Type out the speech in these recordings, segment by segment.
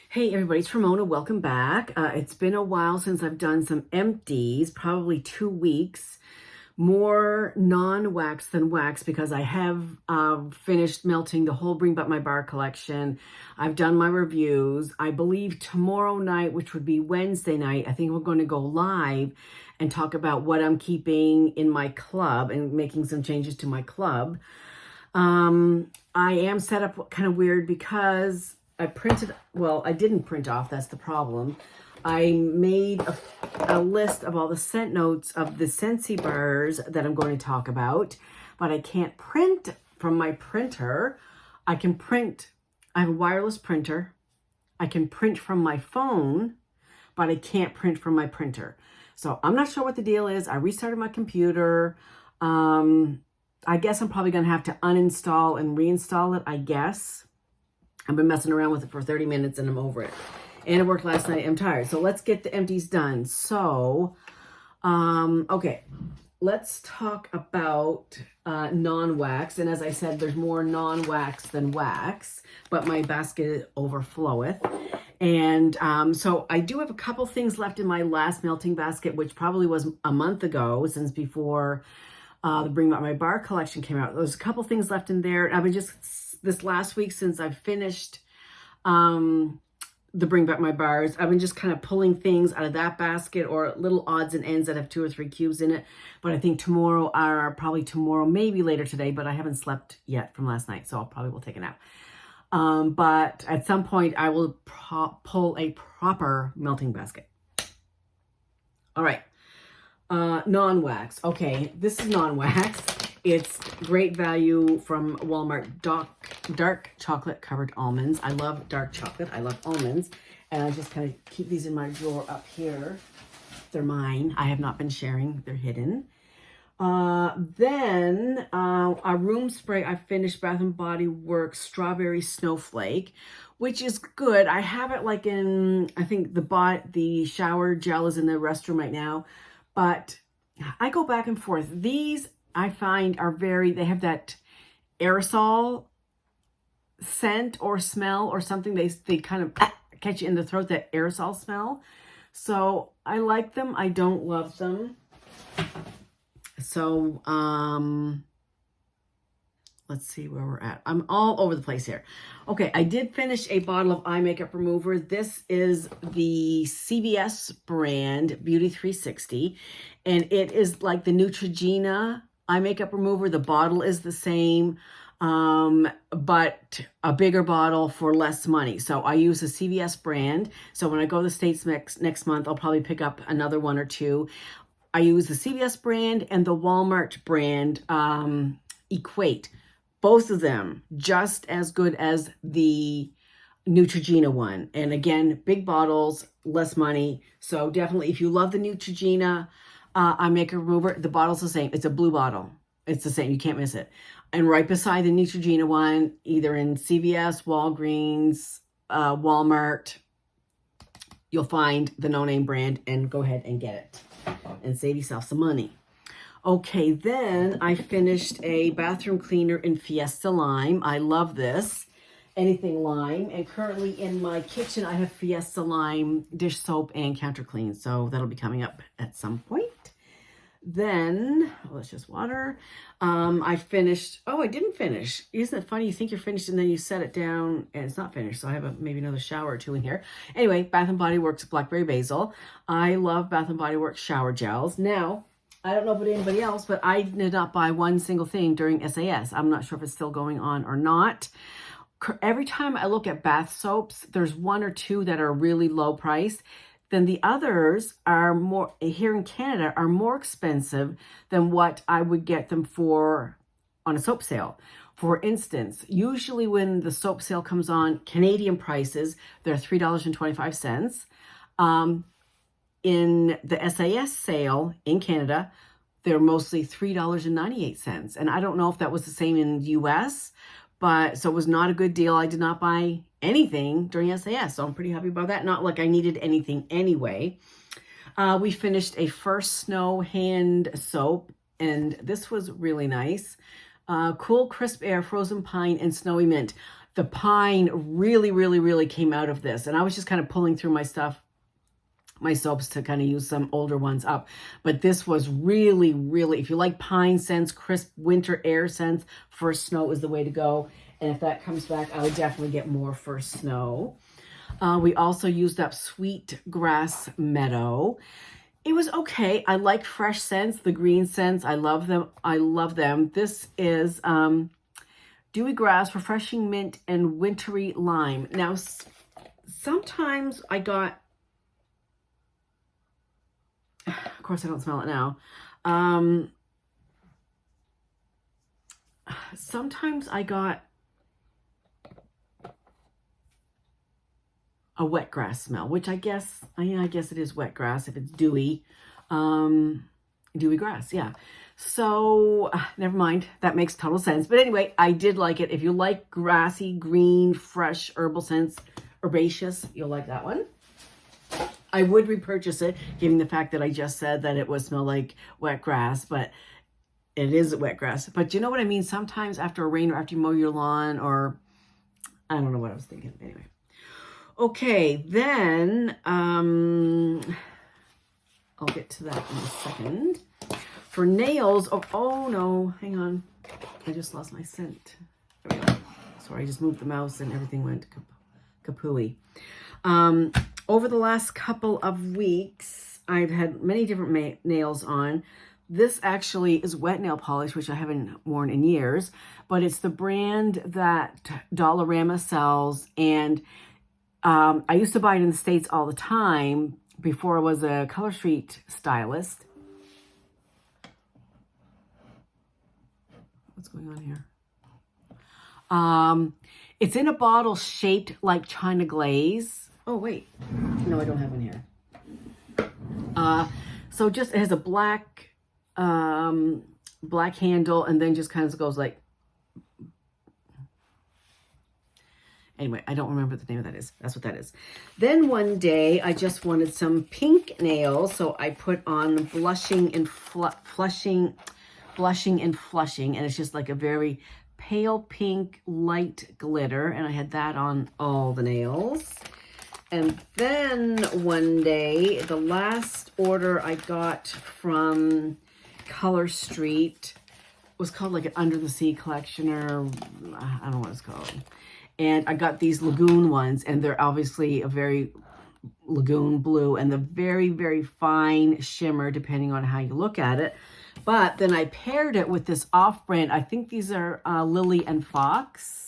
Hey everybody, it's Ramona. Welcome back. It's been a while since I've done some empties, probably 2 weeks. More non-wax than wax because I have finished melting the whole Bring Back My Bar collection. I've done my reviews. I believe tomorrow night, which would be Wednesday night, I think we're going to go live and talk about what I'm keeping in my club and making some changes to my club. I am set up kind of weird because I didn't print off, that's the problem. I made a list of all the scent notes of the Scentsy bars that I'm going to talk about, but I can't print from my printer. I have a wireless printer. I can print from my phone, but I can't print from my printer. So I'm not sure what the deal is. I restarted my computer. I guess I'm probably going to have to uninstall and reinstall it, I guess. I've been messing around with it for 30 minutes and I'm over it. And it worked last night. I'm tired. So let's get the empties done. So, okay. Let's talk about non-wax. And as I said, there's more non-wax than wax, but my basket overfloweth. And so I do have a couple things left in my last melting basket, which probably was a month ago, since before the Bring Back My Bar collection came out. There's a couple things left in there. I've been this last week since I've finished the Bring Back My Bars, I've been just kind of pulling things out of that basket or little odds and ends that have 2 or 3 cubes in it. But I think probably tomorrow, maybe later today, but I haven't slept yet from last night, so I'll probably will take a nap. But at some point I will pull a proper melting basket. All right. Non-wax. Okay, this is non-wax. It's great value from Walmart. Dark chocolate covered almonds. I love dark chocolate. I love almonds. And I just kind of keep these in my drawer up here. They're mine. I have not been sharing. They're hidden. Then a room spray. I finished Bath & Body Works Strawberry Snowflake, which is good. I have it like in, I think the shower gel is in the restroom right now. But I go back and forth. These I find are they have that aerosol scent or smell or something. They kind of catch you in the throat, that aerosol smell. So I like them. I don't love them. So, let's see where we're at. I'm all over the place here. Okay, I did finish a bottle of eye makeup remover. This is the CVS brand Beauty 360. And it is like the Neutrogena eye makeup remover. The bottle is the same, but a bigger bottle for less money. So I use the CVS brand. So when I go to the States next month, I'll probably pick up another 1 or 2. I use the CVS brand and the Walmart brand Equate. Both of them just as good as the Neutrogena one. And again, big bottles, less money. So definitely, if you love the Neutrogena eye makeup remover, the bottle's the same. It's a blue bottle. It's the same. You can't miss it. And right beside the Neutrogena one, either in CVS, Walgreens, Walmart, you'll find the no-name brand, and go ahead and get it and save yourself some money. Okay, then I finished a bathroom cleaner in Fiesta Lime. I love this, anything lime. And currently in my kitchen, I have Fiesta Lime dish soap and counter clean. So that'll be coming up at some point. Then, it's just water. I didn't finish. Isn't it funny? You think you're finished and then you set it down and it's not finished. So I have maybe another shower or 2 in here. Anyway, Bath & Body Works Blackberry Basil. I love Bath & Body Works shower gels. Now, I don't know about anybody else, but I did not buy one single thing during SAS. I'm not sure if it's still going on or not. Every time I look at bath soaps, there's 1 or 2 that are really low price. Then the others are more, here in Canada, are more expensive than what I would get them for on a soap sale. For instance, usually when the soap sale comes on, Canadian prices, they're $3.25. In the SAS sale in Canada, they're mostly $3.98. And I don't know if that was the same in the US, but so it was not a good deal. I did not buy anything during SAS, so I'm pretty happy about that. Not like I needed anything anyway. We finished a First Snow hand soap, and this was really nice. Cool, crisp air, frozen pine, and snowy mint. the pine really, really, really came out of this. And I was just kind of pulling through my stuff, my soaps, to kind of use some older ones up. But this was really, really, if you like pine scents, crisp winter air scents, first snow is the way to go. And if that comes back, I would definitely get more first snow. We also used up Sweet Grass Meadow. It was okay. I like fresh scents, the green scents. I love them. I love them. This is Dewy Grass, Refreshing Mint, and Wintry Lime. Now, sometimes I got, of course I don't smell it now. Sometimes I got a wet grass smell, which I guess it is wet grass if it's dewy. Dewy grass, yeah. So, never mind. That makes total sense. But anyway, I did like it. If you like grassy, green, fresh herbal scents, herbaceous, you'll like that one. I would repurchase it, given the fact that I just said that it would smell like wet grass, but it is wet grass. But you know what I mean? Sometimes after a rain or after you mow your lawn, or I don't know what I was thinking. Anyway. Okay, then I'll get to that in a second. For nails, oh no, hang on. I just lost my scent. There we go. Sorry, I just moved the mouse and everything went kapooey. Over the last couple of weeks, I've had many different nails on. This actually is wet nail polish, which I haven't worn in years, but it's the brand that Dollarama sells, and I used to buy it in the States all the time before I was a Color Street stylist. What's going on here? It's in a bottle shaped like China glaze. Oh, wait. No, I don't have one here. So just, it has a black handle, and then just kind of goes like, anyway, I don't remember what the name of that is. That's what that is. Then one day, I just wanted some pink nails, so I put on Blushing and Flushing, and it's just like a very pale pink light glitter, and I had that on all the nails. And then one day, the last order I got from Color Street was called like an Under the Sea collection, or I don't know what it's called. And I got these lagoon ones, and they're obviously a very lagoon blue and the very, very fine shimmer, depending on how you look at it. But then I paired it with this off-brand. I think these are Lily and Fox.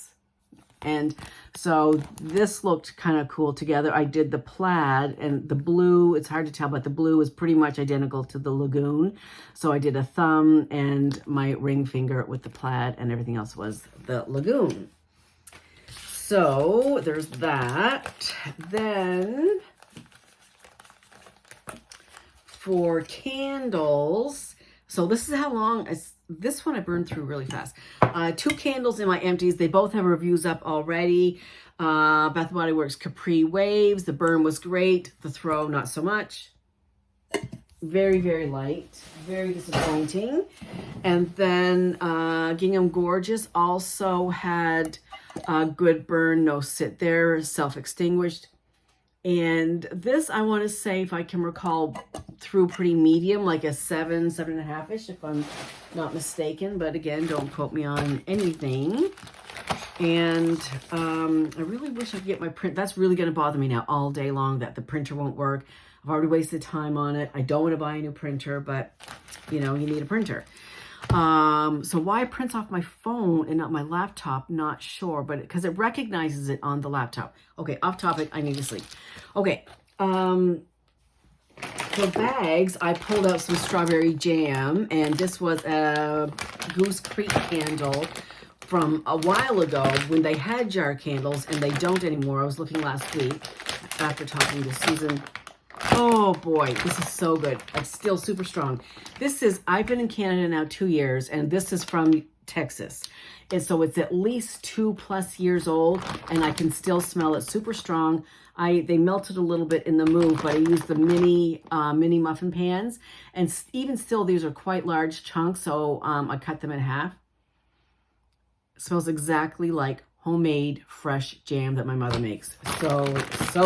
And so this looked kind of cool together. I did the plaid and the blue. It's hard to tell, but the blue is pretty much identical to the lagoon. So I did a thumb and my ring finger with the plaid, and everything else was the lagoon. So there's that. Then for candles, so this is how long, this one I burned through really fast. 2 candles in my empties. They both have reviews up already. Bath & Body Works Capri Waves. The burn was great. The throw, not so much. Very, very light. Very disappointing. And then Gingham Gorgeous also had a good burn, no sit there, self-extinguished. And this, I want to say, if I can recall, through pretty medium, like a 7, 7.5-ish, if I'm not mistaken. But again, don't quote me on anything. And I really wish I could get my print. That's really going to bother me now all day long, that the printer won't work. I've already wasted time on it. I don't want to buy a new printer, but, you know, you need a printer. So why it prints off my phone and not my laptop, not sure, but because it recognizes it on the laptop. Okay, off topic, I need to sleep. Okay, for bags, I pulled out some strawberry jam, and this was a Goose Creek candle from a while ago when they had jar candles, and they don't anymore. I was looking last week after talking to Susan. Oh boy, this is so good. It's still super strong. This is, I've been in Canada now 2 years, and this is from Texas. And so it's at least 2+ years old, and I can still smell it super strong. They melted a little bit in the move, but I used the mini muffin pans, and even still, these are quite large chunks, so I cut them in half. It smells exactly like homemade fresh jam that my mother makes. So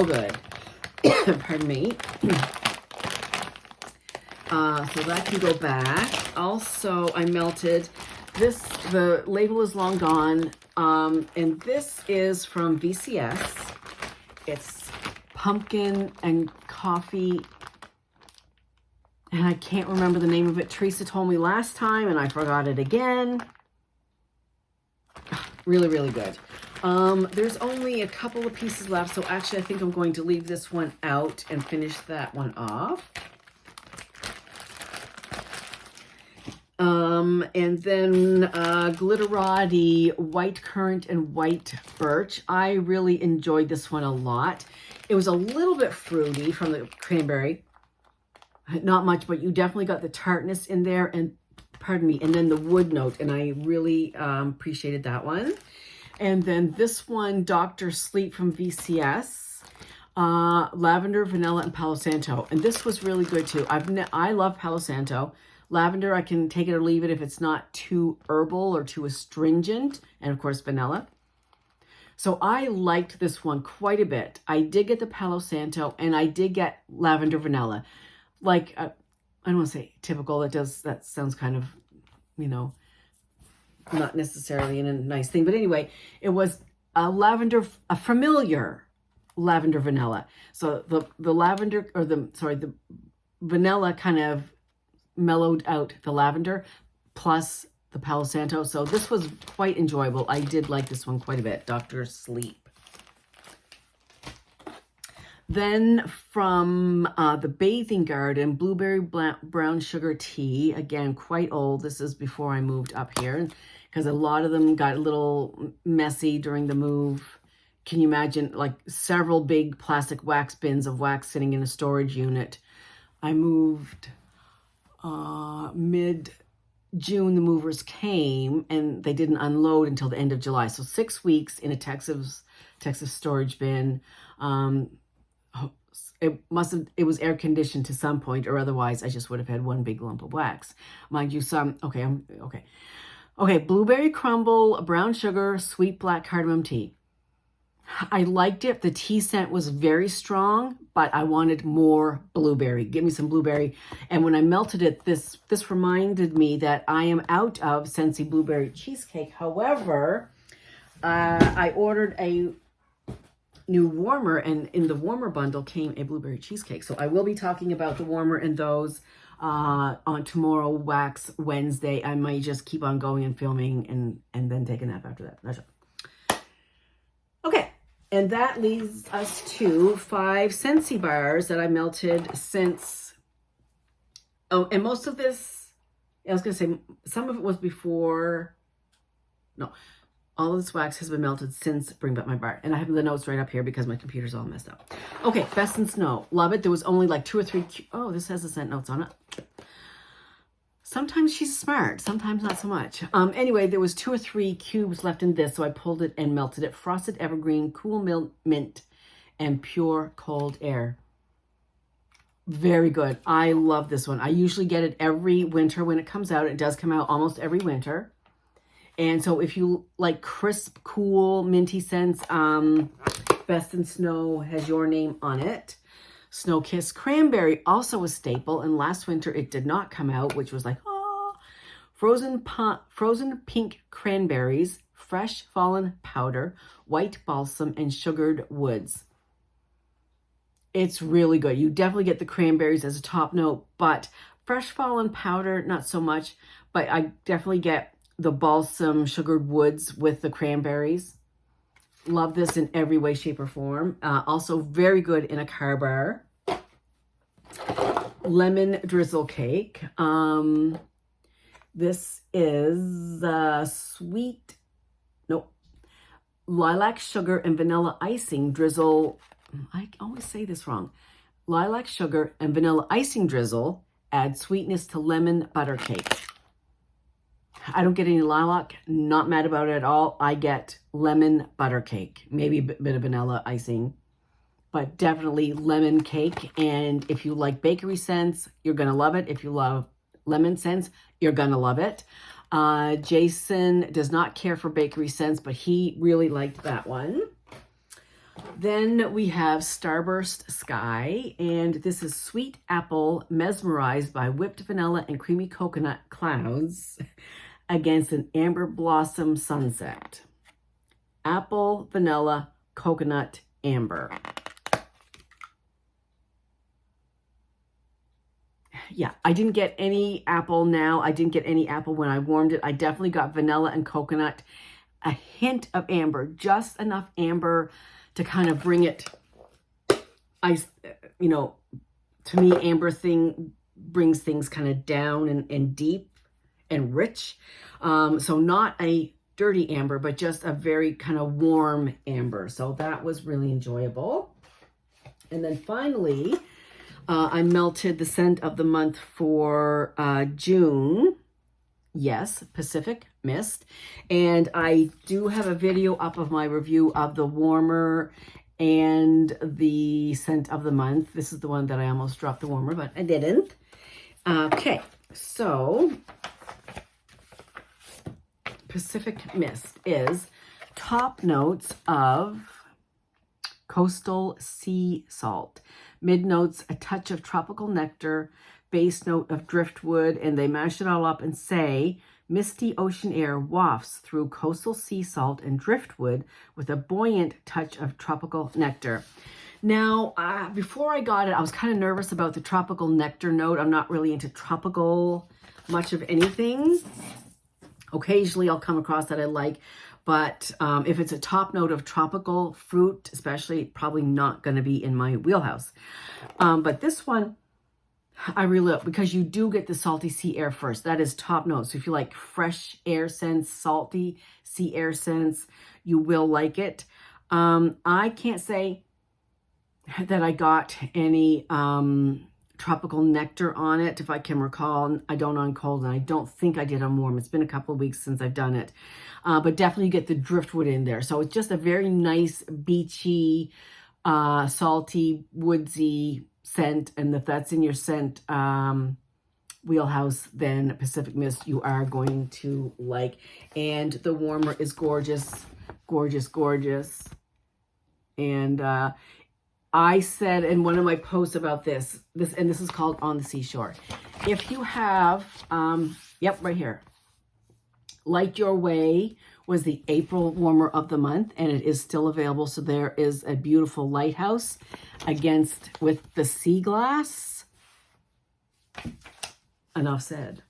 good. Pardon me. So that can go back. Also, I melted this. The label is long gone. And this is from VCS. It's pumpkin and coffee. And I can't remember the name of it. Teresa told me last time and I forgot it again. Really, really good. There's only a couple of pieces left. So actually, I think I'm going to leave this one out and finish that one off. And then Glitterati White Currant and White Birch. I really enjoyed this one a lot. It was a little bit fruity from the cranberry. Not much, but you definitely got the tartness in there, and pardon me, and then the wood note, and I really appreciated that one. And then this one, Dr. Sleep from VCS. Lavender, vanilla, and Palo Santo. And this was really good too. I love Palo Santo. Lavender, I can take it or leave it if it's not too herbal or too astringent. And of course, vanilla. So I liked this one quite a bit. I did get the Palo Santo and I did get lavender vanilla. Like, I don't want to say typical. That sounds kind of, you know, not necessarily in a nice thing. But anyway, it was a familiar lavender vanilla. So the lavender, or the vanilla kind of mellowed out the lavender plus the Palo Santo. So this was quite enjoyable. I did like this one quite a bit. Dr. Sleep. Then from the Bathing Garden, Blueberry Brown Sugar Tea. Again, quite old. This is before I moved up here because a lot of them got a little messy during the move. Can you imagine, like, several big plastic wax bins of wax sitting in a storage unit? I moved mid-June. The movers came and they didn't unload until the end of July. So 6 weeks in a Texas storage bin. It was air conditioned to some point, or otherwise I just would have had one big lump of wax. Mind you, okay, blueberry crumble, brown sugar, sweet black cardamom tea. I liked it. The tea scent was very strong, but I wanted more blueberry. Give me some blueberry. And when I melted it, this reminded me that I am out of Scentsy blueberry cheesecake. However, I ordered a new warmer, and in the warmer bundle came a blueberry cheesecake. So I will be talking about the warmer and those on tomorrow, Wax Wednesday. I might just keep on going and filming and then take a nap after that. That's it. Okay, and that leads us to 5 Scentsy bars that I melted since, and most of this, I was going to say, some of it was before, no, all of this wax has been melted since Bring Back My Bar. And I have the notes right up here because my computer's all messed up. Okay, Best in Snow. Love it. There was only like 2 or 3, oh, this has the scent notes on it. Sometimes she's smart, sometimes not so much. Anyway, there was 2 or 3 cubes left in this, so I pulled it and melted it. Frosted Evergreen, Cool Mint, and Pure Cold Air. Very good. I love this one. I usually get it every winter when it comes out. It does come out almost every winter. And so if you like crisp, cool, minty scents, Best in Snow has your name on it. Snow Kiss Cranberry, also a staple, and last winter it did not come out, which was like, oh. Frozen pink cranberries, fresh fallen powder, white balsam, and sugared woods. It's really good. You definitely get the cranberries as a top note, but fresh fallen powder, not so much, but I definitely get the balsam sugared woods with the cranberries. Love this in every way, shape, or form. Also very good in a car bar. Lemon drizzle cake. This is lilac sugar and vanilla icing drizzle. I always say this wrong. Lilac sugar and vanilla icing drizzle add sweetness to lemon butter cake. I don't get any lilac, not mad about it at all. I get lemon butter cake, maybe a bit of vanilla icing, but definitely lemon cake. And if you like bakery scents, you're going to love it. If you love lemon scents, you're going to love it. Jason does not care for bakery scents, but he really liked that one. Then we have Starburst Sky, and this is Sweet Apple Mesmerized by Whipped Vanilla and Creamy Coconut Clouds against an Amber Blossom Sunset. Apple, vanilla, coconut, amber. Yeah, I didn't get any apple now. I didn't get any apple when I warmed it. I definitely got vanilla and coconut, a hint of amber, just enough amber to kind of bring it, you know, to me, amber brings things kind of down and deep and rich. So not a dirty amber, but just a very kind of warm amber. So that was really enjoyable. And then finally, I melted the scent of the month for June. Yes, Pacific Mist. And I do have a video up of my review of the warmer and the scent of the month. This is the one that I almost dropped the warmer, but I didn't. Okay, so Pacific Mist is top notes of coastal sea salt, mid notes a touch of tropical nectar, base note of driftwood, and they mash it all up and say, misty ocean air wafts through coastal sea salt and driftwood with a buoyant touch of tropical nectar. Now, before I got it, I was kind of nervous about the tropical nectar note. I'm not really into tropical much of anything. Occasionally I'll come across that I like, but if it's a top note of tropical fruit, especially, probably not going to be in my wheelhouse. But this one, I really love, because you do get the salty sea air first. That is top note. So if you like fresh air scents, salty sea air scents, you will like it. I can't say that I got any tropical nectar on it, if I can recall. I don't on cold, and I don't think I did on warm. It's been a couple of weeks since I've done it. But definitely get the driftwood in there. So it's just a very nice, beachy, salty, woodsy scent. And if that's in your scent wheelhouse, then Pacific Mist you are going to like. And the warmer is gorgeous, gorgeous, gorgeous. And I said in one of my posts about this, and this is called On the Seashore. If you have, yep, right here. Light Your Way was the April warmer of the month, and it is still available. So there is a beautiful lighthouse with the sea glass. Enough said.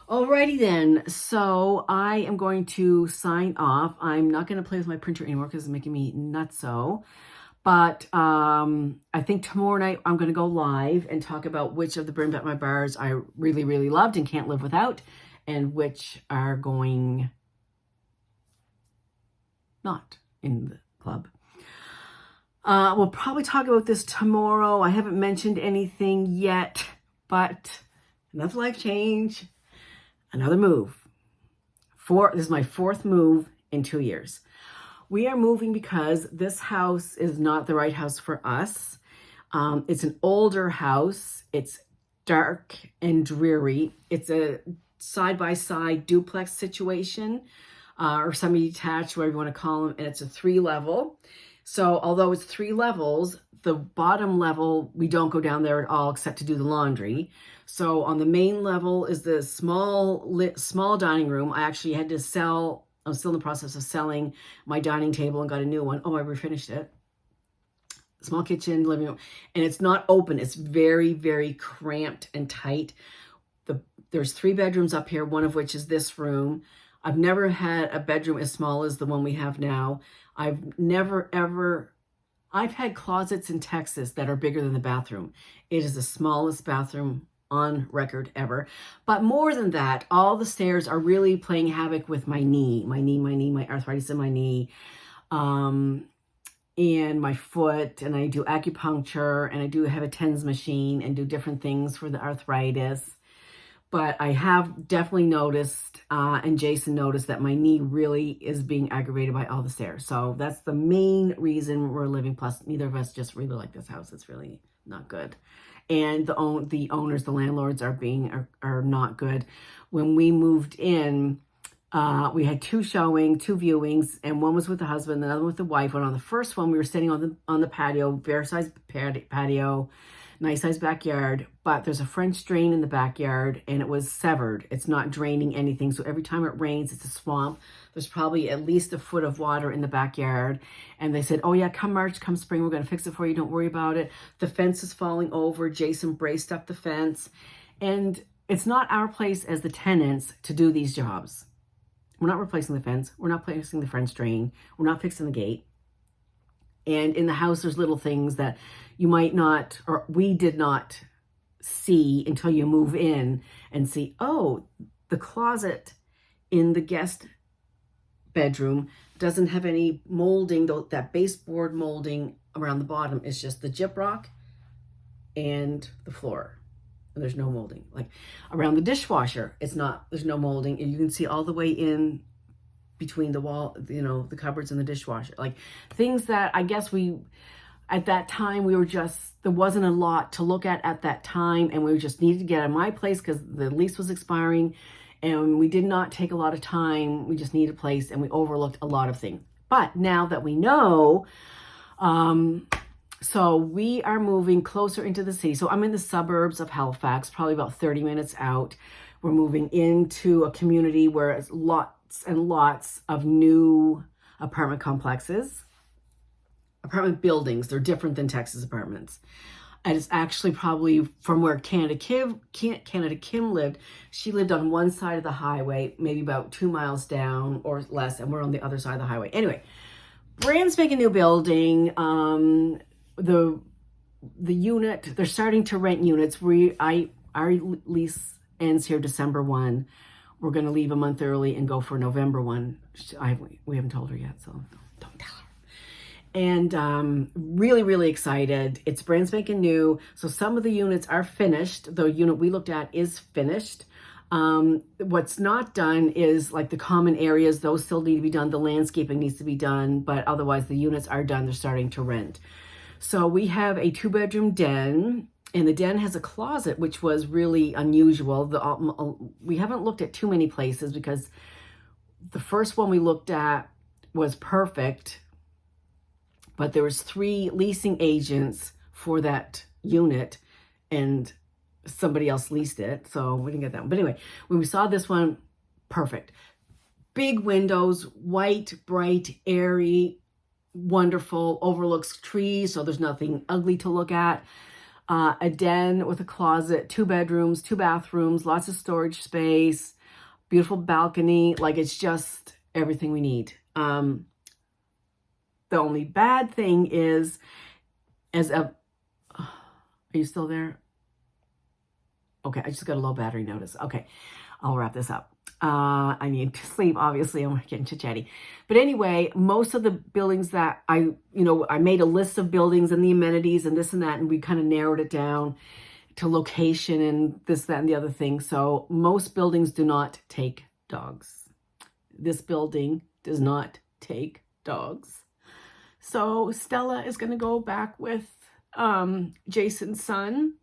Alrighty then, so I am going to sign off. I'm not going to play with my printer anymore because it's making me nutso. But I think tomorrow night I'm going to go live and talk about which of the Brim At My Bars I really, really loved and can't live without, and which are going not in the club. We'll probably talk about this tomorrow. I haven't mentioned anything yet, but another life change, another move. This is my fourth move in 2 years. We are moving because this house is not the right house for us. It's an older house. It's dark and dreary. It's a side-by-side duplex situation, or semi-detached, whatever you want to call them, and it's a 3-level. So although it's 3 levels, the bottom level, we don't go down there at all except to do the laundry. So on the main level is the small dining room. I actually had to sell. I'm still in the process of selling my dining table and got a new one. Oh, I refinished it. Small kitchen, living room. And it's not open. It's very, very cramped and tight. There's 3 bedrooms up here, one of which is this room. I've never had a bedroom as small as the one we have now. I've had closets in Texas that are bigger than the bathroom. It is the smallest bathroom on record ever. But more than that, all the stairs are really playing havoc with my arthritis in my knee, and my foot. And I do acupuncture, and I do have a TENS machine and do different things for the arthritis. But I have definitely noticed, and Jason noticed, that my knee really is being aggravated by all the stairs. So that's the main reason we're living. Plus, neither of us just really like this house. It's really not good. And the owners, the landlords are not good. When we moved in, we had two viewings, and one was with the husband, the other with the wife. And on the first one, we were sitting on the patio, fair size patio, nice size backyard, but there's a French drain in the backyard and it was severed. It's not draining anything. So every time it rains, it's a swamp. There's probably at least a foot of water in the backyard. And they said, oh yeah, come March, come spring, we're going to fix it for you. Don't worry about it. The fence is falling over. Jason braced up the fence. And it's not our place as the tenants to do these jobs. We're not replacing the fence. We're not replacing the French drain. We're not fixing the gate. And in the house, there's little things that you might not, or we did not see until you move in and see, oh, the closet in the guest bedroom doesn't have any molding, though that baseboard molding around the bottom is just the gyprock and the floor. And there's no molding. Like around the dishwasher, there's no molding. And you can see all the way in between the wall, the cupboards and the dishwasher, like things that I guess at that time, there wasn't a lot to look at that time. And we just needed to get out of my place because the lease was expiring and we did not take a lot of time. We just needed a place and we overlooked a lot of things. But now that we know, so we are moving closer into the city. So I'm in the suburbs of Halifax, probably about 30 minutes out. We're moving into a community where it's lots and lots of new apartment complexes, apartment buildings. They're different than Texas apartments. And it's actually probably from where Canada Kim lived. She lived on one side of the highway, maybe about 2 miles down or less, and we're on the other side of the highway. Anyway, brand spanking new building. The unit, they're starting to rent units. Our lease ends here December 1. We're going to leave a month early and go for November 1. We haven't told her yet, so don't tell her. And really, really excited. It's brand spanking new. So some of the units are finished. The unit we looked at is finished. What's not done is like the common areas. Those still need to be done. The landscaping needs to be done. But otherwise, the units are done. They're starting to rent. So we have a 2-bedroom den. And the den has a closet, which was really unusual. We haven't looked at too many places because the first one we looked at was perfect, but there was 3 leasing agents for that unit, and somebody else leased it, so we didn't get that one. But anyway, when we saw this one, perfect. Big windows, white, bright, airy, wonderful, overlooks trees, so there's nothing ugly to look at. A den with a closet, 2 bedrooms, 2 bathrooms, lots of storage space, beautiful balcony. Like it's just everything we need. The only bad thing is, are you still there? Okay, I just got a low battery notice. Okay, I'll wrap this up. I need to sleep, obviously. I'm getting chit-chatty. But anyway, most of the buildings that I made a list of buildings and the amenities and this and that, and we kind of narrowed it down to location and this, that, and the other thing. So most buildings do not take dogs. This building does not take dogs. So Stella is going to go back with Jason's son,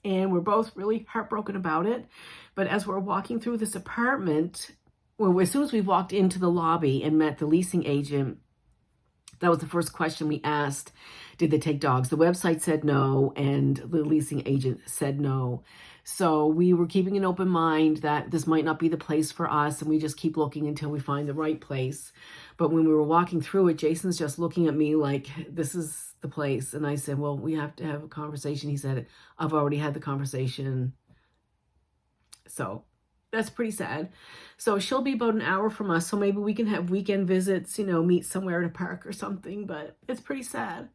and we're both really heartbroken about it. But as we're walking through this apartment, as soon as we walked into the lobby and met the leasing agent, that was the first question we asked. Did they take dogs? The website said no, and the leasing agent said no. So we were keeping an open mind that this might not be the place for us, and we just keep looking until we find the right place. But when we were walking through it, Jason's just looking at me like, this is the place. And I said, well, we have to have a conversation. He said, I've already had the conversation. So that's pretty sad. So she'll be about an hour from us. So maybe we can have weekend visits, meet somewhere at a park or something. But it's pretty sad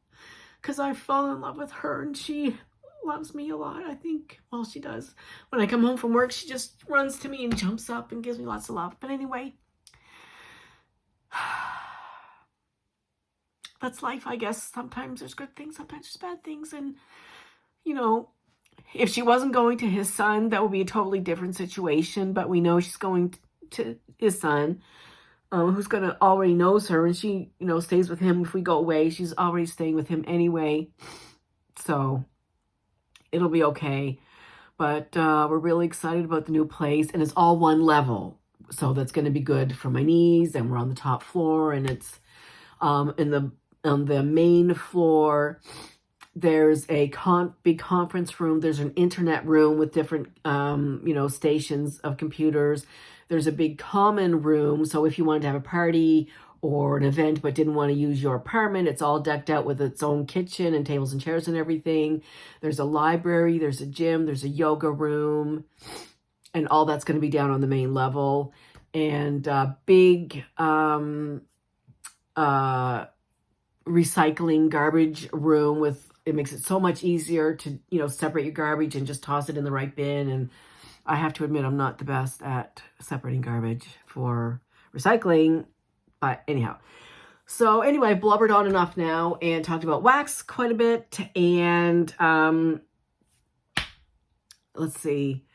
because I've fallen in love with her and she loves me a lot, I think. Well, she does. When I come home from work, she just runs to me and jumps up and gives me lots of love. But anyway, that's life, I guess. Sometimes there's good things, sometimes there's bad things. And, If she wasn't going to his son, that would be a totally different situation. But we know she's going to his son, who's gonna already knows her, and she, stays with him if we go away. She's already staying with him anyway, so it'll be okay. But we're really excited about the new place, and it's all one level, so that's going to be good for my knees. And we're on the top floor, and it's on the main floor. There's a big conference room. There's an internet room with different, stations of computers. There's a big common room. So if you wanted to have a party or an event but didn't want to use your apartment, it's all decked out with its own kitchen and tables and chairs and everything. There's a library. There's a gym. There's a yoga room. And all that's going to be down on the main level. And big recycling garbage room with, it makes it so much easier to, separate your garbage and just toss it in the right bin. And I have to admit, I'm not the best at separating garbage for recycling, but anyhow. So anyway, I've blubbered on enough now and talked about wax quite a bit. And let's see.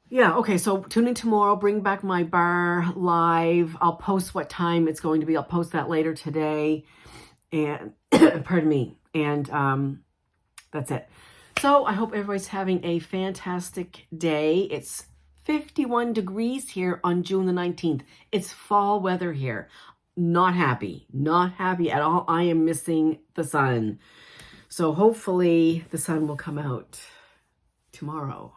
Yeah, okay, so tune in tomorrow. Bring back my bar live. I'll post what time it's going to be. I'll post that later today. And pardon me. And that's it. So I hope everybody's having a fantastic day. It's 51 degrees here on June the 19th. It's fall weather here. Not happy. Not happy at all. I am missing the sun. So hopefully the sun will come out tomorrow.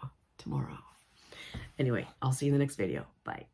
Anyway, I'll see you in the next video. Bye.